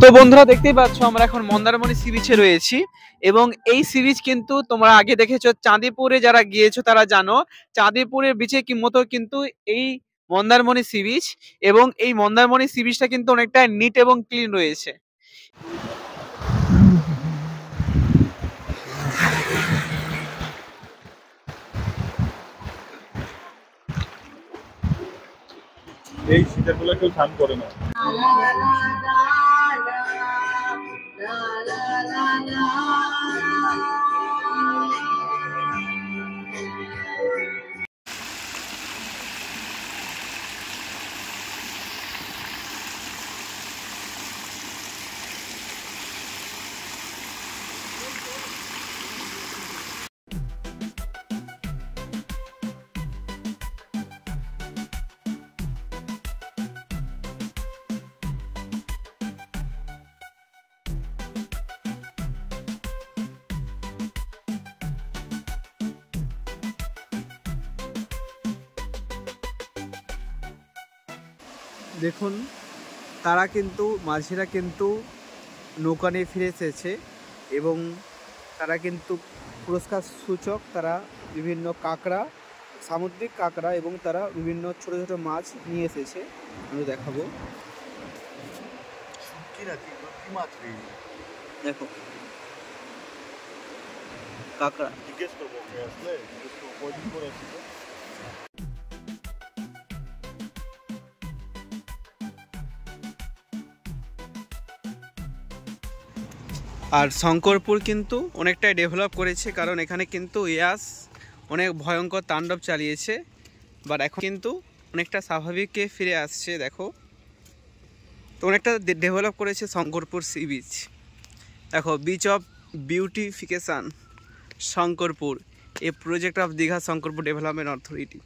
তো বন্ধুরা দেখতেই পাচ্ছ আমরা এখন মন্দারমণি সি বিচে রয়েছি এবং এই সি বিচ কিন্তু তোমরা আগে দেখেছো চাঁদিপুরে যারা গিয়েছো তারা জানো চাঁদিপুরের বিচে কি মতো কিন্তু এই মন্দারমণি সি বিচ এবং এই মন্দারমণি সি বিচটা কিন্তু অনেকটা নিট এবং ক্লিন রয়েছে। এই শীতের বেলা কেউ স্নান করে না। দেখুন তারা কিন্তু মাঝিরা কিন্তু নৌকা নিয়ে ফিরে এসেছে এবং তারা কিন্তু পুরস্কার সূচক তারা বিভিন্ন কাঁকড়া, সামুদ্রিক কাঁকড়া এবং তারা বিভিন্ন ছোট ছোট মাছ নিয়ে এসেছে। আমি দেখাবো, দেখো কাঁকড়া। জিজ্ঞেস করবো আসলে কয়দিন পরে আসবে। আর শঙ্করপুর কিন্তু অনেকটাই ডেভেলপ করেছে, কারণ এখানে কিন্তু ইয়াস অনেক ভয়ঙ্কর তাণ্ডব চালিয়েছে, বাট এখন কিন্তু অনেকটা স্বাভাবিকে ফিরে আসছে। দেখো তো অনেকটা ডেভেলপ করেছে শঙ্করপুর সি বিচ। দেখো beach of beautification Shankarpur, a project of Digha Shankarpur development authority.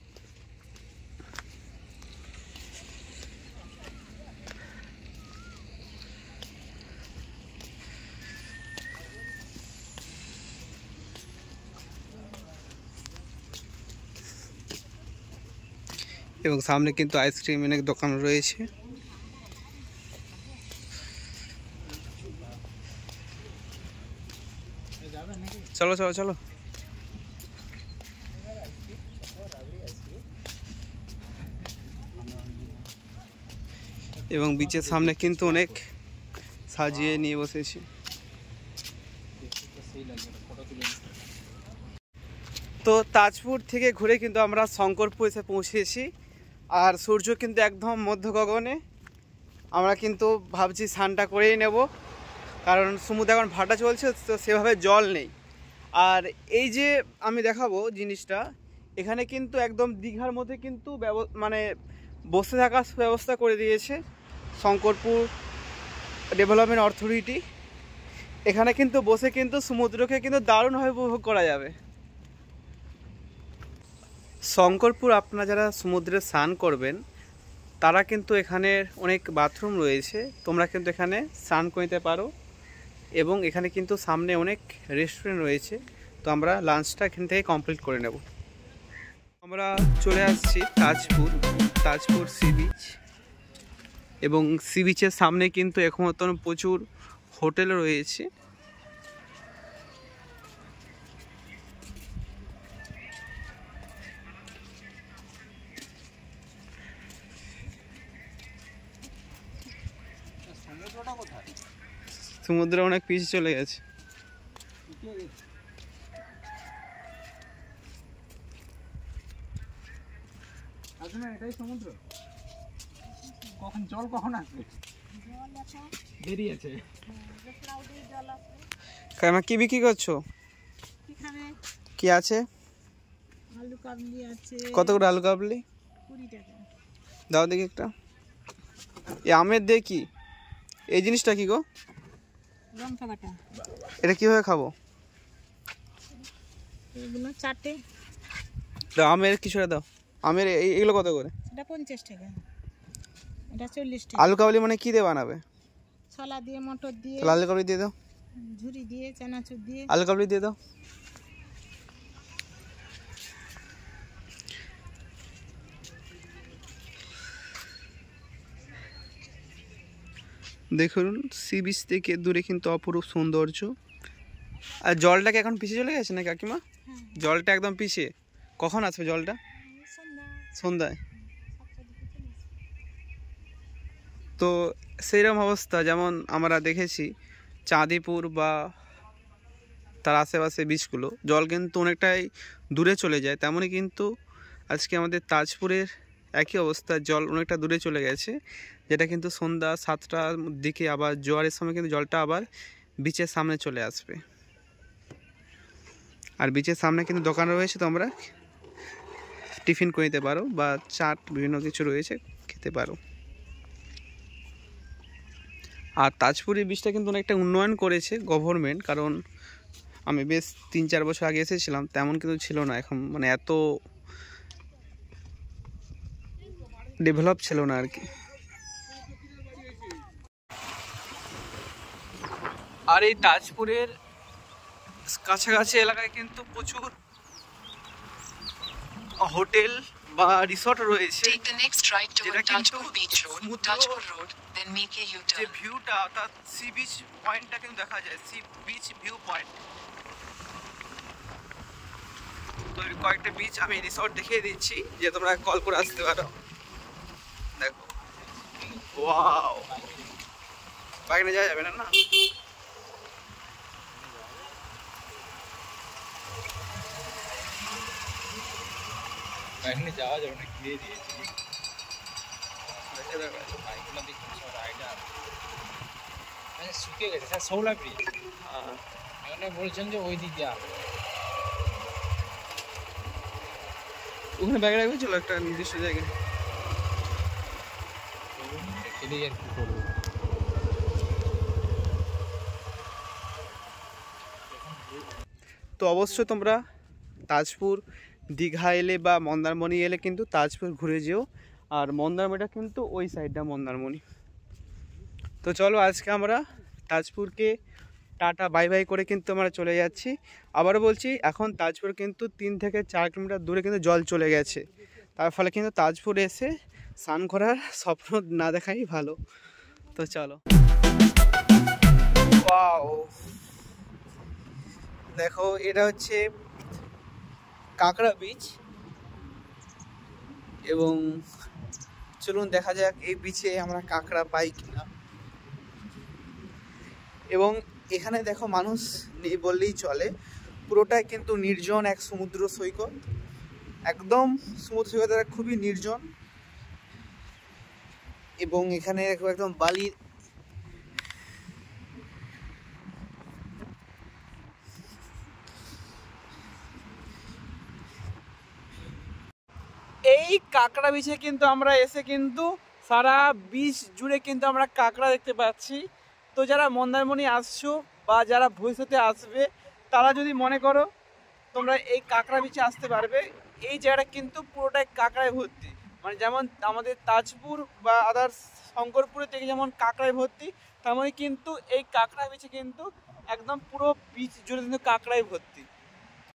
এবং সামনে কিন্তু আইসক্রিম অনেক দোকান রয়েছে। চলো চলো চলো। এবং বিচের সামনে কিন্তু অনেক সাজিয়ে নিয়ে বসেছি। তো তাজপুর থেকে ঘুরে কিন্তু আমরা শঙ্করপুর এসে পৌঁছেছি, আর সূর্য কিন্তু একদম মধ্য গগনে। আমরা কিন্তু ভাবছি স্নানটা করেই নেব, কারণ সমুদ্রে এখন ভাটা চলছে তো সেভাবে জল নেই। আর এই যে আমি দেখাবো জিনিসটা, এখানে কিন্তু একদম দীঘার মধ্যে কিন্তু মানে বসে থাকার ব্যবস্থা করে দিয়েছে শঙ্করপুর ডেভেলপমেন্ট অথরিটি। এখানে কিন্তু বসে কিন্তু সমুদ্রকে কিন্তু দারুণভাবে উপভোগ করা যাবে। শঙ্করপুর আপনারা যারা সমুদ্রে স্নান করবেন তারা কিন্তু এখানে অনেক বাথরুম রয়েছে, তোমরা কিন্তু এখানে স্নান করতে পারো। এবং এখানে কিন্তু সামনে অনেক রেস্টুরেন্ট রয়েছে, তো আমরা লাঞ্চটা এখান থেকে কমপ্লিট করে নেব। আমরা চলে আসছি তাজপুর সি বিচ, এবং সি বিচের সামনে কিন্তু এখন প্রচুর হোটেল রয়েছে। সমুদ্র অনেক পিছিয়ে চলে গেছে। এটাই সমুদ্র, কখন জল কখন আসবে দেরি আছে। কাইমা কি বিক্রি করছো? কি আছে? আলু কাবলি আছে। কত করে আলু কাবলি? 20 টাকা। দাও দেখি একটা। এই আমের দেখি এই জিনিসটা কি গো? লঙ্কা বাটা। এটা কিভাবে খাবো? এগুলো চাটে দাও। আমের কিছুটা দাও। আমের এগুলো কত করে? এটা 50 টাকা, এটা 40 টাকা। আলু কাবলি মানে কি দিয়ে বানাবে? ছোলা দিয়ে, মটর দিয়ে। আলু কাবলি দিয়ে দাও। ঝুরি দিয়ে, চানাচুর দিয়ে। আলু কাবলি দিয়ে দাও। দেখুন সি বিচ থেকে দূরে কিন্তু অপরূপ সৌন্দর্য। আর জলটাকে এখন পিছিয়ে চলে গেছে না কাকিমা? জলটা একদম পিছিয়ে। কখন আসবে জলটা? সন্ধ্যায়। তো সেইরকম অবস্থা যেমন আমরা দেখেছি চাঁদিপুর বা তার আশেপাশে বিচগুলো জল কিন্তু অনেকটাই দূরে চলে যায়, তেমনই কিন্তু আজকে আমাদের তাজপুরের একই অবস্থা, জল অনেকটা দূরে চলে গেছে, যেটা কিন্তু সন্ধ্যা 7টার দিকে আবার জোয়ারের সময় কিন্তু জলটা আবার বিচের সামনে চলে আসবে। আর বিচের সামনে কিন্তু দোকান রয়েছে, তোমরা টিফিন করে নিতে পারো বা চাট বিভিন্ন কিছু রয়েছে, খেতে পারো। আর তাজপুরের বিচটা কিন্তু অনেকটা উন্নয়ন করেছে গভর্নমেন্ট, কারণ আমি বেশ 3-4 বছর আগে এসেছিলাম, তেমন কিন্তু ছিল না এখন, মানে এত ডেভেলপ ছিল না আর কি। আর এই তাজপুরের কাছাকাছি এলাকায় কিন্তু প্রচুর হোটেল বা রিসর্ট রয়েছে, যেটা কিন্তু যে ভিউটা অর্থাৎ সি বিচ পয়েন্টটা কিন্তু দেখা যায়, সি বিচ ভিউ পয়েন্ট। তো কয়েকটা বিচ আমি রিসর্ট দেখিয়ে দিচ্ছি, যে তোমরা কল করে আসতে পারো। দেখো, ওয়াও, বাইক নিয়ে যাওয়া যাবে না না? এখানে যাওয়া যাবে না, ঘিরে দিয়েছি। বাইকগুলো দেখুন সব রাইডার শুকিয়ে গেছে, স্যার শৌলা ব্রিজ। এখানে বলছেন যে ওই দিক দিয়ে আসবে। ওখানে ব্যাগ রাখবে, চলো একটা নির্দিষ্ট জায়গায়। খেলেই আর কি করবো। তো অবশ্যই তোমরা তাজপুর দীঘা এলে বা মন্দারমণি এলে কিন্তু তাজপুর ঘুরে যেও। আর মন্দারমণিটা কিন্তু ওই সাইডটা মন্দারমণি। তো চলো আজকে আমরা তাজপুরকে টাটা বাই বাই করে কিন্তু আমরা চলে যাচ্ছি। আবারও বলছি, এখন তাজপুর কিন্তু 3 থেকে 4 কিলোমিটার দূরে কিন্তু জল চলে গেছে, তার ফলে কিন্তু তাজপুর এসে স্নান করার স্বপ্ন না দেখাই ভালো। তো চলো, ওয়াও, দেখো এটা হচ্ছে কাঁকড়া বিচ, এবং চলুন দেখা যাক এই বিচে আমরা কাঁকড়া পাই কিনা। এবং এখানে দেখো মানুষ নেই বললেই চলে, পুরোটাই কিন্তু নির্জন এক সমুদ্র সৈকত, একদম সমুদ্র সৈকতটা খুবই নির্জন। এবং এখানে একদম বালির এই কাঁকড়া বিচে কিন্তু আমরা এসে কিন্তু সারা বিচ জুড়ে কিন্তু আমরা কাঁকড়া দেখতে পাচ্ছি। তো যারা মন্দারমণি আসছো বা যারা ভবিষ্যতে আসবে, তারা যদি মনে করো তোমরা এই কাঁকড়া বিচে আসতে পারবে। এই জায়গাটা কিন্তু পুরোটাই কাঁকড়ায় ভর্তি, মানে যেমন আমাদের তাজপুর বা আদার্স শঙ্করপুরের থেকে যেমন কাঁকড়ায় ভর্তি, তেমনই কিন্তু এই কাঁকড়া বিচে কিন্তু একদম পুরো বিচ জুড়ে কিন্তু কাঁকড়ায় ভর্তি।